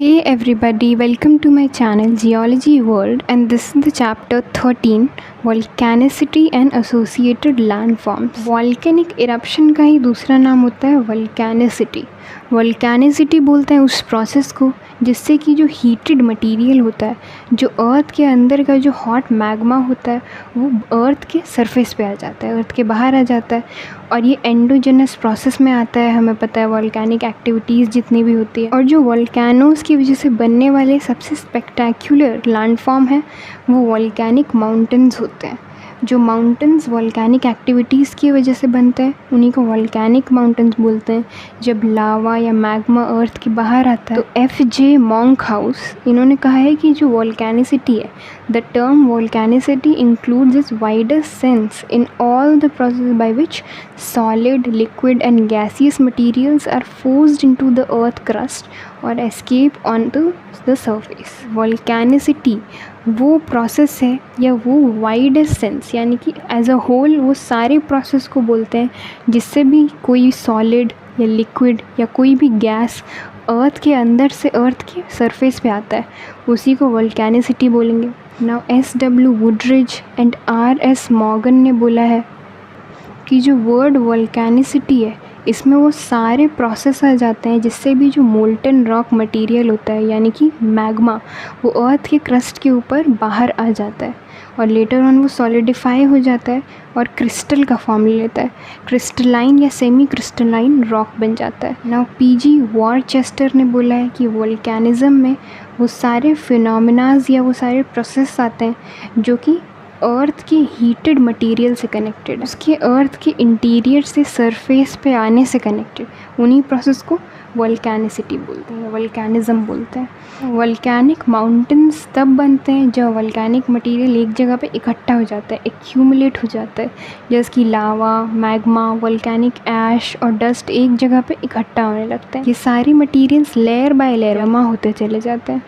Hey everybody, welcome to my channel Geology World, and this is the chapter 13 Volcanicity and Associated Landforms. Volcanic eruption का ही दूसरा नाम होता है volcanicity. Volcanicity बोलते हैं उस प्रोसेस को जिससे कि जो हीटेड मटेरियल होता है, जो अर्थ के अंदर का जो हॉट मैग्मा होता है वो अर्थ के सरफेस पे आ जाता है, अर्थ के बाहर आ जाता है और ये एंडोजेनस प्रोसेस में आता है। हमें पता है वॉल्केनिक एक्टिविटीज़ जितनी भी होती है और जो वॉल्केनोज़ की वजह से बनने वाले सबसे स्पेक्टैक्युलर लैंडफॉर्म है वो वॉल्केनिक माउंटेन्स होते हैं। जो माउंटेन्स वॉल्केनिक एक्टिविटीज़ की वजह से बनते हैं उन्हीं को वॉल्केनिक माउंटेन्स बोलते हैं। जब लावा या मैग्मा अर्थ के बाहर आता है तो F.J. मोंकहाउस इन्होंने कहा है कि जो वॉल्केनिसिटी है, the term volcanicity includes its widest sense in all the process by which solid, liquid and gaseous materials are forced into the earth crust or escape onto the surface. Volcanicity वो process है या वो widest sense यानी कि as a whole वो सारे process को बोलते हैं जिससे भी कोई सॉलिड या लिक्विड या कोई भी गैस अर्थ के अंदर से अर्थ के सरफेस पे आता है, उसी को वॉल्केनिसिटी बोलेंगे। Now S.W. वुडरिज and R.S. Morgan ने बोला है कि जो वर्ड वॉल्केनिसिटी है इसमें वो सारे प्रोसेस आ जाते हैं जिससे भी जो मोल्टन रॉक मटेरियल होता है यानी कि मैग्मा वो अर्थ के क्रस्ट के ऊपर बाहर आ जाता है और लेटर ऑन वो सॉलिडिफाई हो जाता है और क्रिस्टल का फॉर्म ले लेता है, क्रिस्टलाइन या सेमी क्रिस्टलाइन रॉक बन जाता है। Now P.G. वॉरचेस्टर ने बोला है कि वॉल्केनिज़म में वो सारे फिनोमेनाज या वो सारे प्रोसेस आते हैं जो कि अर्थ के हीटेड मटेरियल से कनेक्टेड, उसके अर्थ के इंटीरियर से सरफेस पे आने से कनेक्टेड, उन्हीं प्रोसेस को वॉल्केनिसिटी बोलते हैं, वॉल्केनिज़म बोलते हैं। वॉल्केनिक माउंटेन्स तब बनते हैं जब वॉल्केनिक मटेरियल एक जगह पे इकट्ठा हो जाता है, एक्यूमुलेट हो जाता है, जैसे कि लावा, मैग्मा, वॉल्केनिक ऐश और डस्ट एक जगह पे इकट्ठा होने लगता है। ये सारी मटेरियल्स लेयर बाय लेयर जमा होते चले जाते हैं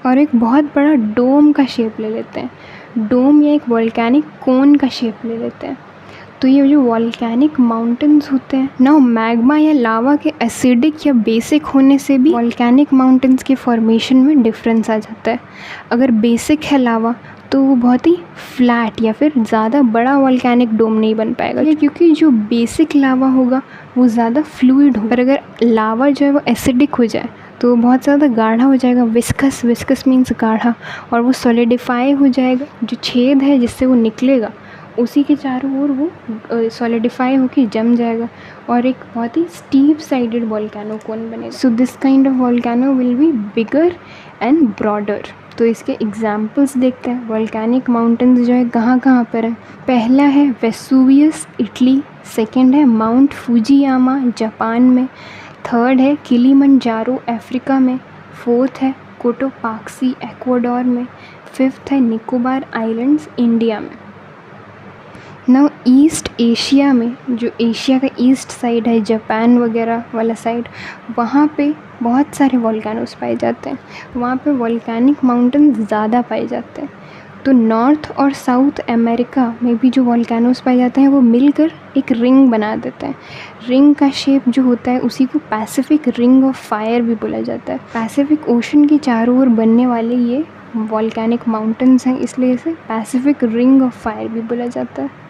और एक बहुत बड़ा डोम का शेप ले लेते हैं, डोम या एक वॉल्केनिक कोन का शेप ले लेते हैं। तो ये जो वॉल्केनिक माउंटेन्स होते हैं ना, मैग्मा या लावा के एसिडिक या बेसिक होने से भी वॉल्केनिक माउंटेन्स के फॉर्मेशन में डिफरेंस आ जाता है। अगर बेसिक है लावा तो वो बहुत ही फ्लैट या फिर ज़्यादा बड़ा वॉल्केनिक डोम नहीं बन पाएगा क्योंकि जो बेसिक लावा होगा वो ज़्यादा फ्लूइड होगा। पर अगर लावा जो है वो एसिडिक हो जाए तो बहुत ज़्यादा गाढ़ा हो जाएगा, विस्कस मीन्स गाढ़ा, और वो सॉलिडिफाई हो जाएगा। जो छेद है जिससे वो निकलेगा उसी के चारों ओर वो सॉलिडिफाई होकर जम जाएगा और एक बहुत ही स्टीप साइडेड वॉल्केनो कोन बनेगा। So this kind of volcano will be bigger and broader. तो इसके एग्जाम्पल्स देखते हैं। वॉल्केनिक माउंटेन्स जो है कहाँ कहाँ पर है। पहला है वेसुवियस इटली, सेकेंड है माउंट फुजियामा जापान में, थर्ड है किलिमंजारो अफ्रीका में, फोर्थ है कोटोपाक्सी एक्वाडोर में, फिफ्थ है निकोबार आइलैंड्स इंडिया में। नाउ ईस्ट एशिया में, जो एशिया का ईस्ट साइड है, जापान वगैरह वाला साइड, वहाँ पे बहुत सारे वॉल्केनोस पाए जाते हैं, वहाँ पे वॉल्केनिक माउंटेन ज़्यादा पाए जाते हैं। तो नॉर्थ और साउथ अमेरिका में भी जो वॉल्केनोस पाए जाते हैं वो मिलकर एक रिंग बना देते हैं। रिंग का शेप जो होता है उसी को पैसिफिक रिंग ऑफ फायर भी बोला जाता है। पैसिफिक ओशन के चारों ओर बनने वाले ये वॉल्केनिक माउंटेन्स हैं, इसलिए इसे पैसिफिक रिंग ऑफ फायर भी बोला जाता है।